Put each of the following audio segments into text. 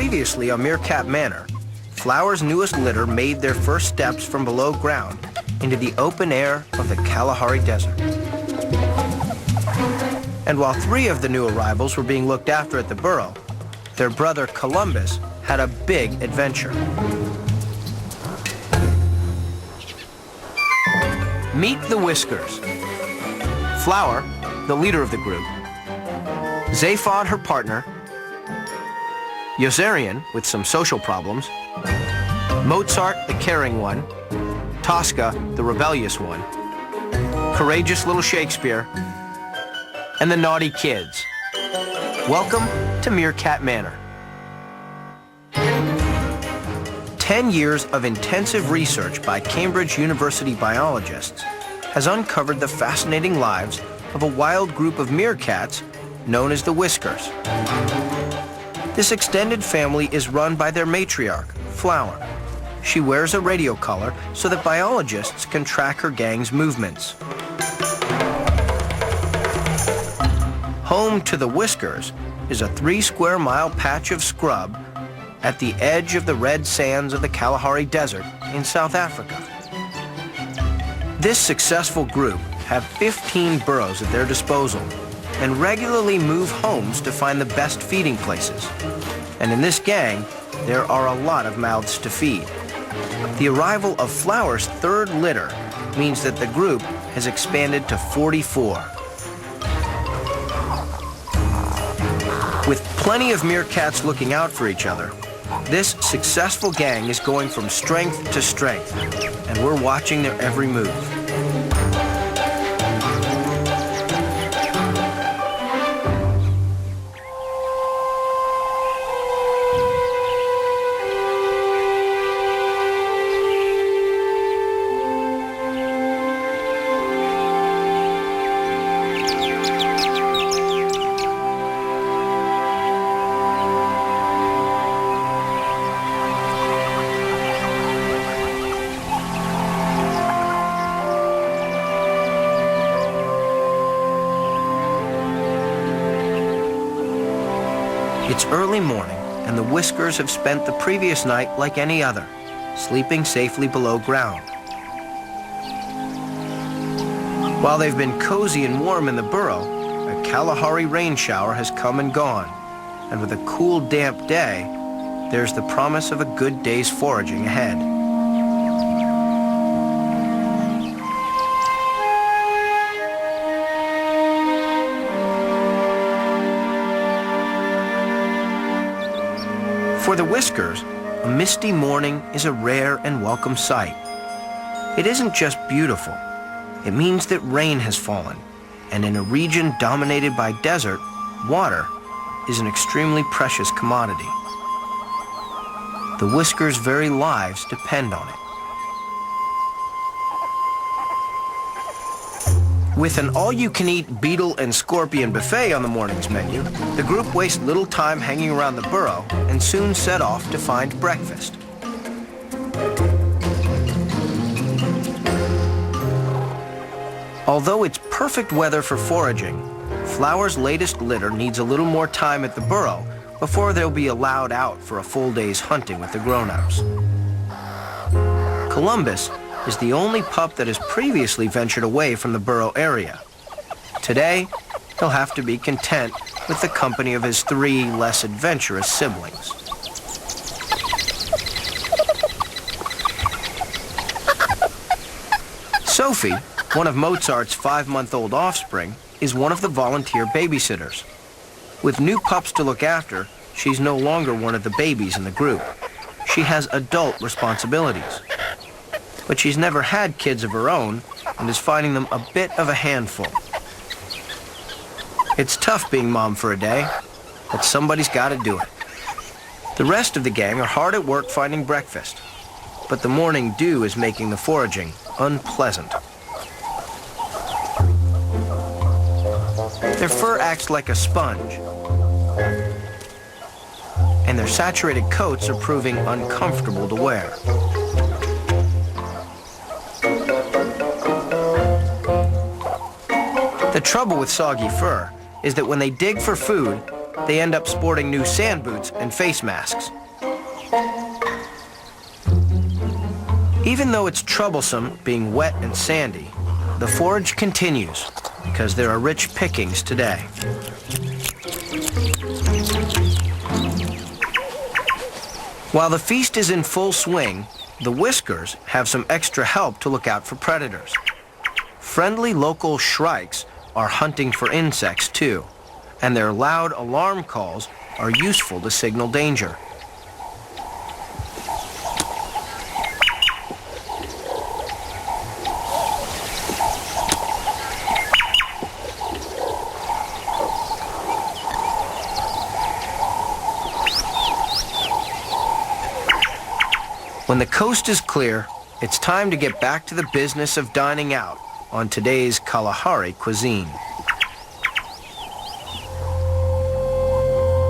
Previously on Meerkat Manor, Flower's newest litter made their first steps from below ground into the open air of the Kalahari Desert. And while 3 of the new arrivals were being looked after at the burrow, their brother Columbus had a big adventure. Meet the Whiskers. Flower, the leader of the group, Zaphod, her partner, Yozarian, with some social problems, Mozart, the caring one, Tosca, the rebellious one, courageous little Shakespeare, and the naughty kids. Welcome to Meerkat Manor. 10 years of intensive research by Cambridge University biologists has uncovered the fascinating lives of a wild group of meerkats known as the Whiskers. This extended family is run by their matriarch, Flower. She wears a radio collar so that biologists can track her gang's movements. Home to the Whiskers is a 3-square-mile patch of scrub at the edge of the red sands of the Kalahari Desert in South Africa. This successful group have 15 burrows at their disposal and regularly move homes to find the best feeding places. And in this gang, there are a lot of mouths to feed. The arrival of Flower's 3rd litter means that the group has expanded to 44. With plenty of meerkats looking out for each other, this successful gang is going from strength to strength, and we're watching their every move. It's early morning, and the Whiskers have spent the previous night like any other, sleeping safely below ground. While they've been cozy and warm in the burrow, a Kalahari rain shower has come and gone, and with a cool, damp day, there's the promise of a good day's foraging ahead. For the Whiskers, a misty morning is a rare and welcome sight. It isn't just beautiful. It means that rain has fallen, and in a region dominated by desert, water is an extremely precious commodity. The Whiskers' very lives depend on it. With an all-you-can-eat beetle and scorpion buffet on the morning's menu, the group wastes little time hanging around the burrow and soon set off to find breakfast. Although it's perfect weather for foraging, Flower's latest litter needs a little more time at the burrow before they'll be allowed out for a full day's hunting with the grown-ups. Columbus is the only pup that has previously ventured away from the burrow area. Today, he'll have to be content with the company of his 3 less adventurous siblings. Sophie, one of Mozart's 5-month-old offspring, is one of the volunteer babysitters. With new pups to look after, she's no longer one of the babies in the group. She has adult responsibilities. But she's never had kids of her own and is finding them a bit of a handful. It's tough being mom for a day, but somebody's got to do it. The rest of the gang are hard at work finding breakfast, but the morning dew is making the foraging unpleasant. Their fur acts like a sponge, and their saturated coats are proving uncomfortable to wear. The trouble with soggy fur is that when they dig for food, they end up sporting new sand boots and face masks. Even though it's troublesome being wet and sandy, the forage continues because there are rich pickings today. While the feast is in full swing, the Whiskers have some extra help to look out for predators. Friendly local shrikes are hunting for insects too, and their loud alarm calls are useful to signal danger. When the coast is clear, it's time to get back to the business of dining out on today's Kalahari cuisine.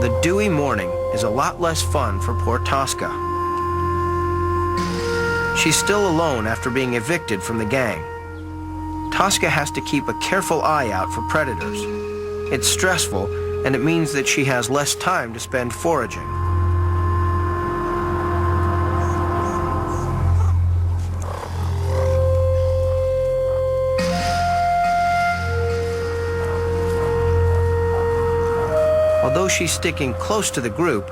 The dewy morning is a lot less fun for poor Tosca. She's still alone after being evicted from the gang. Tosca has to keep a careful eye out for predators. It's stressful, and it means that she has less time to spend foraging. Although she's sticking close to the group,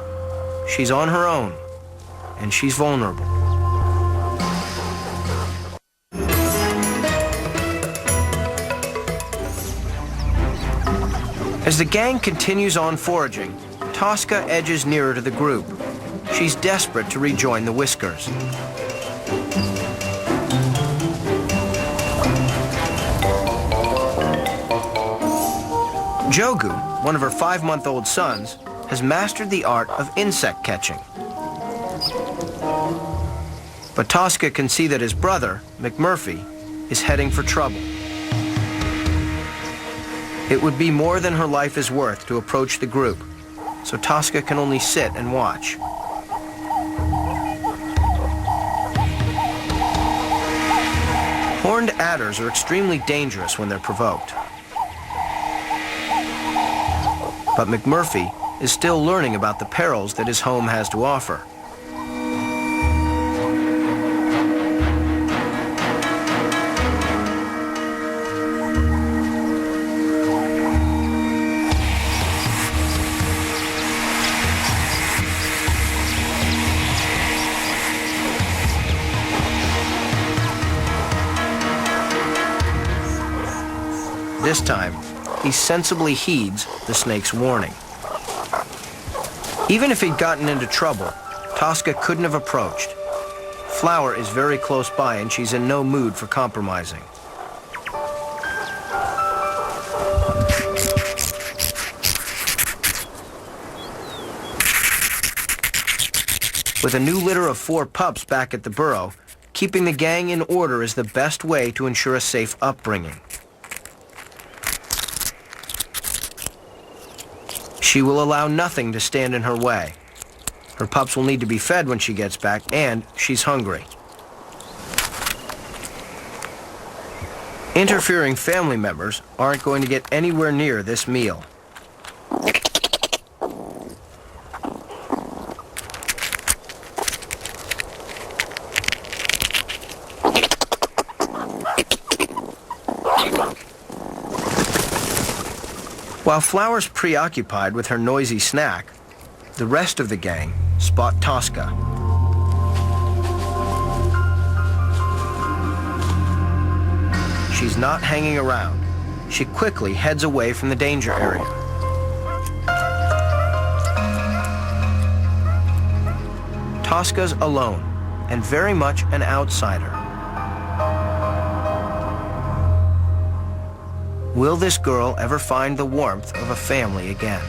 she's on her own, and she's vulnerable. As the gang continues on foraging, Tosca edges nearer to the group. She's desperate to rejoin the Whiskers. Jogu, one of her 5-month-old sons, has mastered the art of insect catching. But Tosca can see that his brother, McMurphy, is heading for trouble. It would be more than her life is worth to approach the group, so Tosca can only sit and watch. Horned adders are extremely dangerous when they're provoked. But McMurphy is still learning about the perils that his home has to offer. This time, he sensibly heeds the snake's warning. Even if he'd gotten into trouble, Tosca couldn't have approached. Flower is very close by and she's in no mood for compromising. With a new litter of 4 pups back at the burrow, keeping the gang in order is the best way to ensure a safe upbringing. She will allow nothing to stand in her way. Her pups will need to be fed when she gets back, and she's hungry. Interfering family members aren't going to get anywhere near this meal. While Flower's preoccupied with her noisy snack, the rest of the gang spot Tosca. She's not hanging around. She quickly heads away from the danger area. Tosca's alone and very much an outsider. Will this girl ever find the warmth of a family again?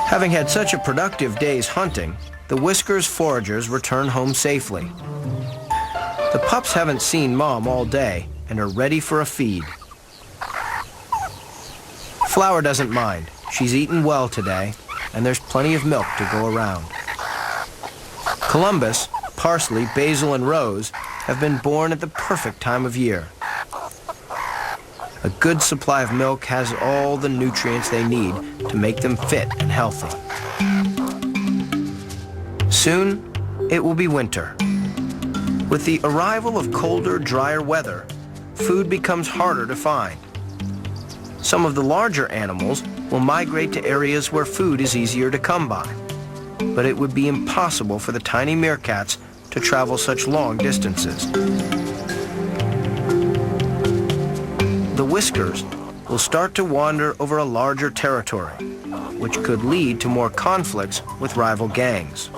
Having had such a productive day's hunting, the Whiskers foragers return home safely. The pups haven't seen Mom all day and are ready for a feed. Flower doesn't mind. She's eaten well today, and there's plenty of milk to go around. Columbus, parsley, basil, and rose have been born at the perfect time of year. A good supply of milk has all the nutrients they need to make them fit and healthy. Soon, it will be winter. With the arrival of colder, drier weather, food becomes harder to find. Some of the larger animals will migrate to areas where food is easier to come by. But it would be impossible for the tiny meerkats to travel such long distances. The whiskers will start to wander over a larger territory, which could lead to more conflicts with rival gangs.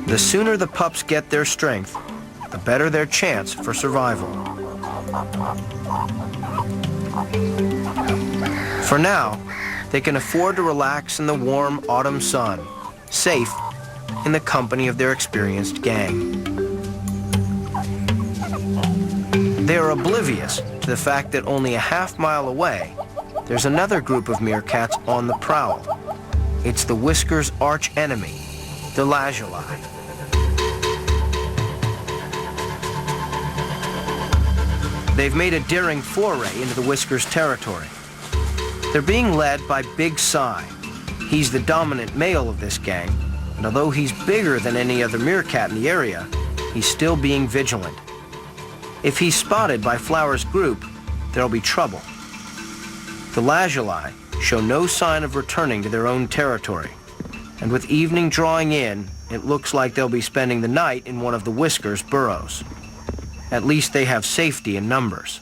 The sooner the pups get their strength, the better their chance for survival. For now, they can afford to relax in the warm autumn sun, safe in the company of their experienced gang. They are oblivious to the fact that only a half-mile away, there's another group of meerkats on the prowl. It's the whiskers' arch-enemy, the lazuli. They've made a daring foray into the whiskers' territory. They're being led by Big Si. He's the dominant male of this gang, and although he's bigger than any other meerkat in the area, he's still being vigilant. If he's spotted by Flower's group, there'll be trouble. The lazuli show no sign of returning to their own territory, and with evening drawing in, it looks like they'll be spending the night in one of the whiskers' burrows. At least they have safety in numbers.